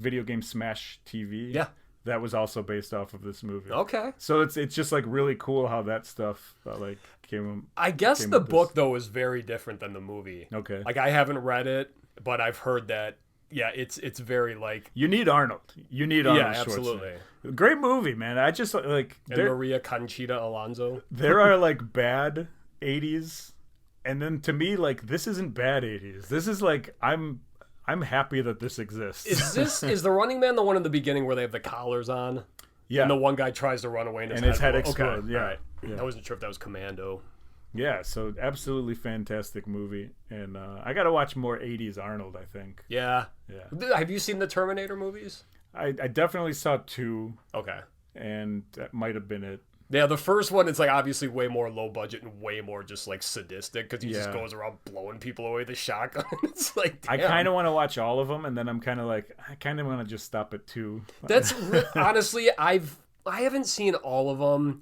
video game Smash TV. Yeah. That was also based off of this movie. Okay. So it's just like really cool how that stuff like came. I guess the book though is very different than the movie. Okay. Like I haven't read it, but I've heard that. Yeah, it's very like you need Arnold. You need Arnold. Yeah, absolutely. Great movie, man. I just like and Maria Conchita Alonso. There are like bad 80s, and then to me like this isn't bad 80s. This is like I'm happy that this exists. Is the Running Man the one in the beginning where they have the collars on? Yeah. And the one guy tries to run away and his head explodes. Okay. Yeah. Right. Yeah. I wasn't sure if that was Commando. Yeah, so absolutely fantastic movie, and I got to watch more 80s Arnold, I think. Yeah. Yeah. Have you seen the Terminator movies? I definitely saw 2. Okay. And that might have been it. Yeah, the first one, it's like obviously way more low budget and way more just like sadistic because he just goes around blowing people away with a shotgun. It's like, damn. I kind of want to watch all of them, and then I'm kind of like, I kind of want to just stop at 2. That's honestly, I haven't seen all of them.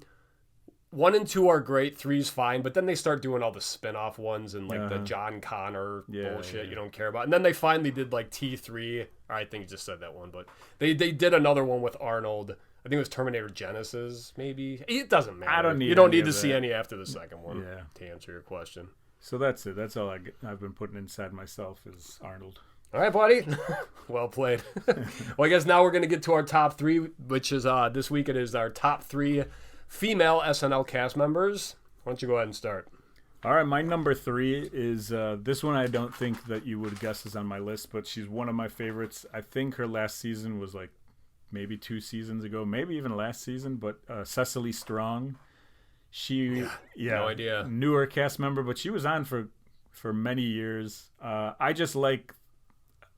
1 and 2 are great. 3's fine, but then they start doing all the spin-off ones and like the John Connor bullshit you don't care about. And then they finally did like T3. Or I think you just said that one, but they did another one with Arnold. I think it was Terminator Genesis, maybe. It doesn't matter. You don't need to see any after the second one to answer your question. So that's it. That's all I've been putting inside myself is Arnold. All right, buddy. Well played. Well, I guess now we're going to get to our top 3, which is this week it is our top 3 female SNL cast members. Why don't you go ahead and start? All right, my number 3 is this one. I don't think that you would guess is on my list, but she's one of my favorites. I think her last season was like maybe 2 seasons ago, maybe even last season, but Cecily Strong. She, no idea. Newer cast member, but she was on for many years. I just like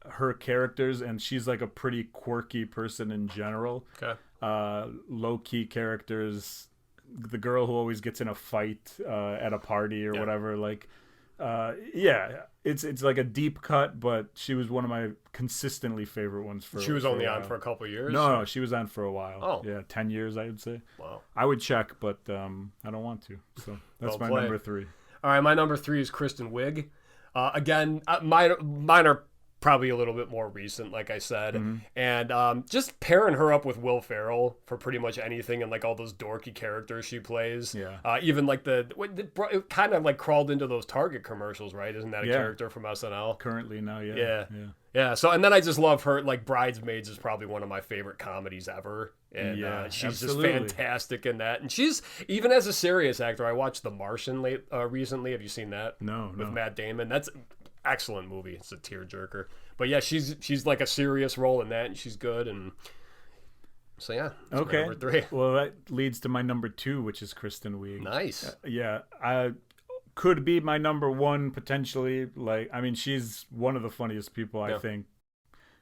her characters, and she's like a pretty quirky person in general. Okay. Low-key characters, the girl who always gets in a fight at a party or whatever, like it's like a deep cut, but she was one of my consistently favorite ones. She was only on for a couple of years? No, she was on for a while. Oh. Yeah, 10 years I would say. Wow. I would check, but I don't want to, so that's my number 3. All right, my number 3 is Kristen Wiig. Again, mine are probably a little bit more recent, like I said. And just pairing her up with Will Ferrell for pretty much anything and like all those dorky characters she plays. Yeah. Even like it kind of like crawled into those Target commercials, right? Isn't that a character from SNL? Currently now, Yeah. So, and then I just love her. Like Bridesmaids is probably one of my favorite comedies ever. And she's absolutely. just fantastic in that. And she's, even as a serious actor, I watched The Martian recently. Have you seen that? No. With Matt Damon. That's excellent movie. It's a tearjerker. But yeah, she's like a serious role in that, and she's good. And so yeah, that's my number 3. Well, that leads to my number 2, which is Kristen Wiig. Nice. I could be my number 1 potentially. Like, I mean, she's one of the funniest people. I think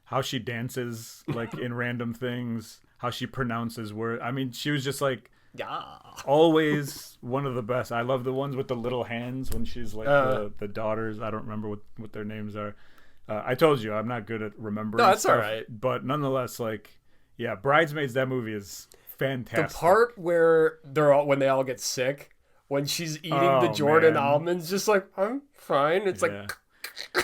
how she dances like in random things, how she pronounces words. I mean, she was just like. Yeah. Always one of the best. I love the ones with the little hands when she's like the daughters. I don't remember what their names are. I told you I'm not good at remembering. No, that's stuff, all right. But nonetheless, like, yeah, Bridesmaids. That movie is fantastic. The part where when they all get sick, when she's eating the Jordan almonds, just like I'm fine. It's like.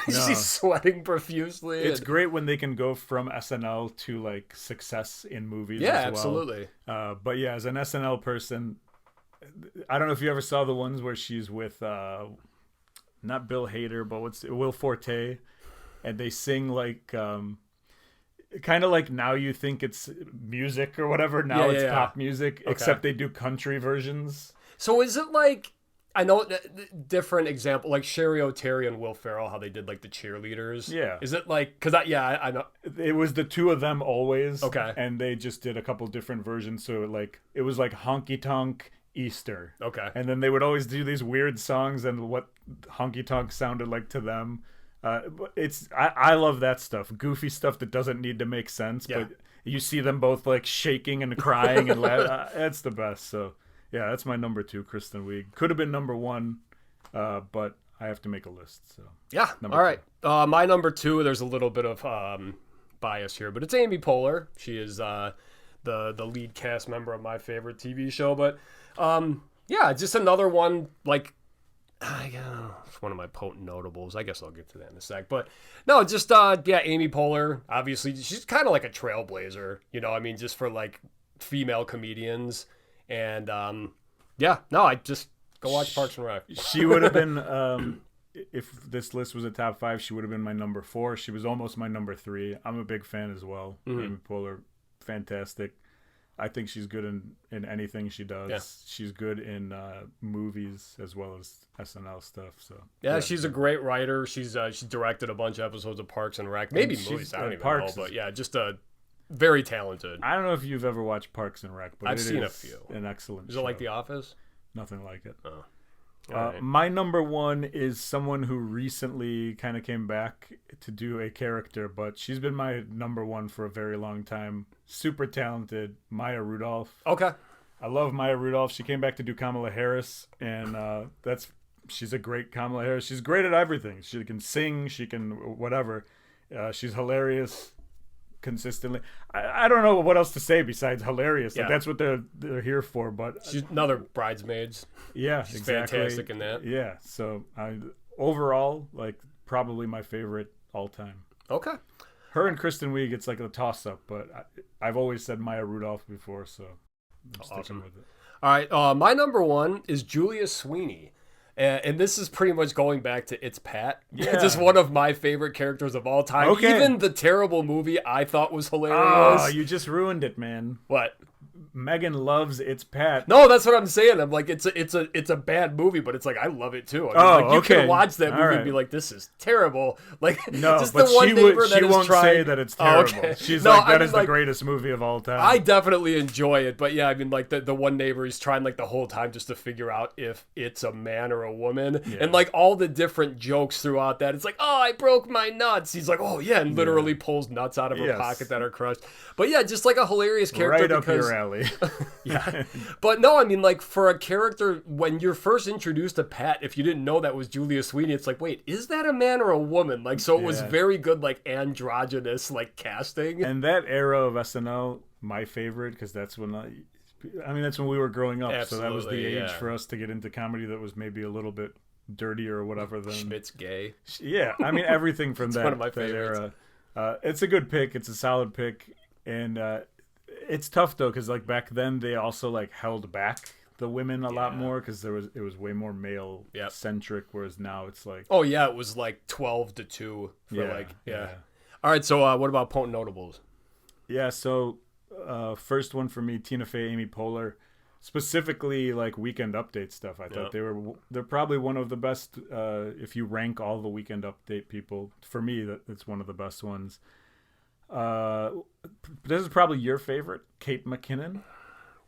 She's sweating profusely. It's great when they can go from SNL to like success in movies. Yeah, as well. absolutely. But yeah, as an SNL person, I don't know if you ever saw the ones where she's with not Bill Hader, but Will Forte. and they sing like kind of like Now You Think It's Music or whatever. Now it's pop music, except they do country versions. So is it like, I know different example, like Sherry O'Terry and Will Ferrell, how they did like the cheerleaders. Yeah. Is it like, because I know. It was the two of them always. Okay. And they just did a couple different versions. So like it was like Honky Tonk Easter. Okay. And then they would always do these weird songs and what Honky Tonk sounded like to them. I love that stuff. Goofy stuff that doesn't need to make sense, but you see them both like shaking and crying and laughing. That's the best. So yeah, that's my number 2, Kristen Wiig. Could have been number 1, but I have to make a list. So yeah, all right. My number 2. There's a little bit of bias here, but it's Amy Poehler. She is the lead cast member of my favorite TV show. But yeah, just another one like. It's one of my potent notables. I guess I'll get to that in a sec. But no, just Amy Poehler. Obviously, she's kind of like a trailblazer. You know, I mean, just for like female comedians. And I just go watch Parks and Rec. She would have been, if this list was a top 5, she would have been my number 4. She was almost my number 3. I'm a big fan as well. Amy Poehler, fantastic. I think she's good in anything she does. Yeah. She's good in movies as well as SNL stuff. So yeah, she's a great writer. She directed a bunch of episodes of Parks and Rec, maybe movies. I don't even know, but yeah, just a very talented. I don't know if you've ever watched Parks and Rec, but I've seen a few. An excellent. Is it like The Office? Nothing like it. Oh. Right. My number 1 is someone who recently kind of came back to do a character, but she's been my number 1 for a very long time. Super talented, Maya Rudolph. Okay. I love Maya Rudolph. She came back to do Kamala Harris, and she's a great Kamala Harris. She's great at everything. She can sing, she can whatever. She's hilarious consistently. I don't know what else to say besides hilarious. Like, that's what they're here for. But she's another Bridesmaids. Yeah, she's exactly. fantastic in that. Yeah. So overall, like probably my favorite all time. Okay. Her and Kristen Wiig, it's like a toss up, but I've always said Maya Rudolph before, so I'm sticking with it. All right, my number 1 is Julia Sweeney. And this is pretty much going back to It's Pat. Yeah. Just one of my favorite characters of all time. Okay. Even the terrible movie I thought was hilarious. Oh, you just ruined it, man. What? Megan loves It's Pat. No, that's what I'm saying. I'm like, it's a bad movie, but it's like I love it too. I mean, like, you can watch that movie and be like, this is terrible. Like, no, just but the one she won't say that it's terrible. Oh, okay. She's like, that is the greatest movie of all time. I definitely enjoy it, but yeah, I mean, like the one neighbor, he's trying like the whole time just to figure out if it's a man or a woman, and like all the different jokes throughout that. It's like, oh, I broke my nuts. He's like, oh yeah, and literally pulls nuts out of her pocket that are crushed. But yeah, just like a hilarious character. Right up your alley. Yeah. But no, I mean, like, for a character, when you're first introduced to Pat, if you didn't know that was Julia Sweeney, it's like, wait, is that a man or a woman? Like, so it was very good, like, androgynous, like, casting. And that era of SNL, my favorite, because that's when that's when we were growing up. Absolutely, so that was the age for us to get into comedy that was maybe a little bit dirtier or whatever. Than Schmidt's gay. Yeah, I mean, everything from one of my that era. It's a good pick. It's a solid pick. And it's tough though, because like back then they also like held back the women a lot more because it was way more male centric, whereas now it's like it was like 12-2 for All right, so what about potent notables? Yeah, so first one for me, Tina Fey, Amy Poehler, specifically like Weekend Update stuff. I thought they're probably one of the best. If you rank all the Weekend Update people, for me that's one of the best ones. This is probably your favorite, Kate McKinnon.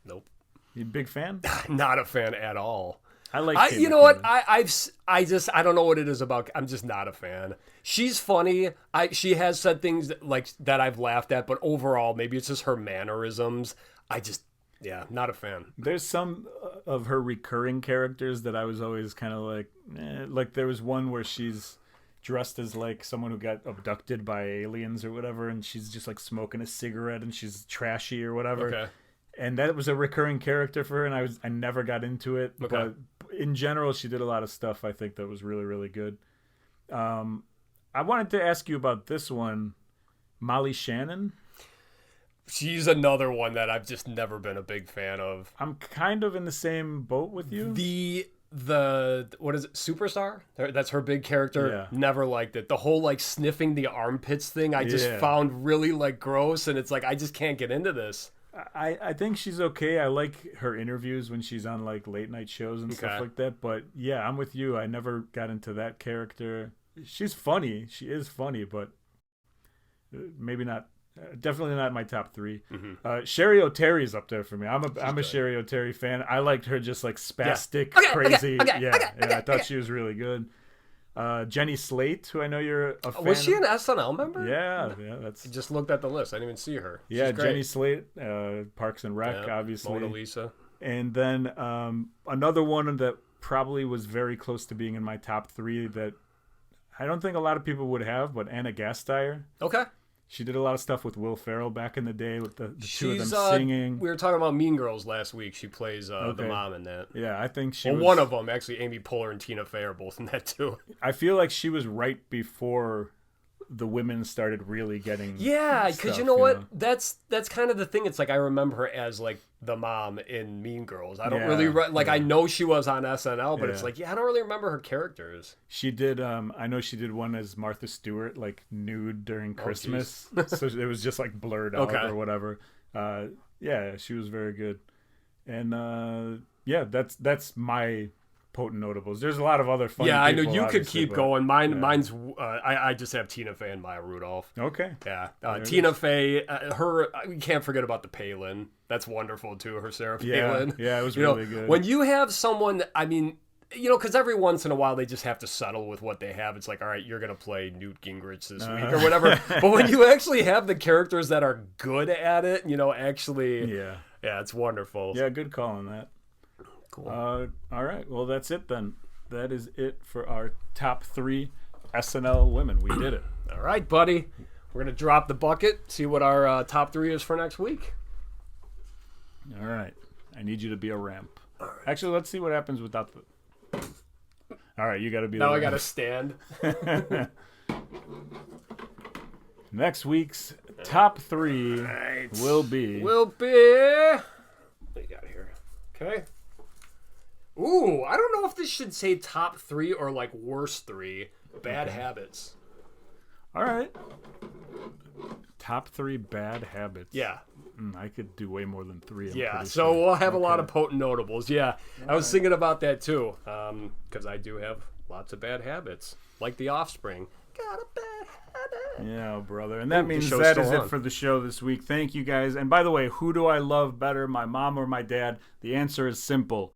Nope. You a big fan? Not a fan at all. I like. Kate you know McKinnon. what? I don't know what it is about. I'm just not a fan. She's funny. She has said things that I've laughed at, but overall, maybe it's just her mannerisms. Not a fan. There's some of her recurring characters that I was always kind of like. Like there was one where she's dressed as like someone who got abducted by aliens or whatever, and she's just like smoking a cigarette and she's trashy or whatever. Okay. And that was a recurring character for her, and I never got into it. Okay. But in general, she did a lot of stuff I think that was really, really good. I wanted to ask you about this one, Molly Shannon. She's another one that I've just never been a big fan of. I'm kind of in the same boat with you. what is it, Superstar? That's her big character. Yeah. Never liked it. The whole like sniffing the armpits thing I just found really like gross, and it's like I just can't get into this. I think she's okay. I like her interviews when she's on like late night shows and stuff like that. But yeah, I'm with you. I never got into that character. She's funny. She is funny, but maybe not. Definitely not my top 3. Sherry O'Terry's up there for me. I'm a Sherry O'Terry fan. I liked her just like spastic, crazy. I thought she was really good. Jenny Slate, who I know you're a fan. Was she an SNL member? Yeah. I just looked at the list. I didn't even see her. Yeah, Jenny Slate, Parks and Rec, obviously. Mona Lisa. And then another one that probably was very close to being in my top 3 that I don't think a lot of people would have, but Anna Gasteyer. Okay. She did a lot of stuff with Will Ferrell back in the day with the two of them singing. We were talking about Mean Girls last week. She plays the mom in that. Yeah, I think she was... one of them, actually. Amy Poehler and Tina Fey are both in that, too. I feel like she was right before the women started really getting because you know what? That's kind of the thing. It's like I remember her as like the mom in Mean Girls. I don't really I know she was on SNL, but it's like I don't really remember her characters. She did I know she did one as Martha Stewart, like nude during Christmas. So it was just like blurred out or whatever. She was very good. And that's my potent notables. There's a lot of other funny people. I know you could keep going. Mine's I just have Tina Fey and Maya Rudolph. Okay. Yeah. Tina Fey, we can't forget about the Palin. That's wonderful too. Her Sarah Palin. Yeah, it was really good. When you have someone, I mean, because every once in a while they just have to settle with what they have. It's like, all right, you're going to play Newt Gingrich this week or whatever. But when you actually have the characters that are good at it, actually, it's wonderful. Yeah, good call on that. Cool. All right. Well, that's it then. That is it for our top 3 SNL women. We did it. All right, buddy. We're going to drop the bucket, see what our top 3 is for next week. All right. I need you to be a ramp. Actually, let's see what happens without the... All right, you got to be the ramp. Now I got to stand. Next week's top 3 will be... What do you got here? Okay. Ooh, I don't know if this should say top 3 or like worst 3 bad habits. All right. Top 3 bad habits. Yeah. I could do way more than 3. So we'll have a lot of potent notables. Yeah, I was thinking about that too, because I do have lots of bad habits, like The Offspring. Got a bad habit. Yeah, brother. And that means that is it for the show this week. Thank you guys. And by the way, who do I love better, my mom or my dad? The answer is simple.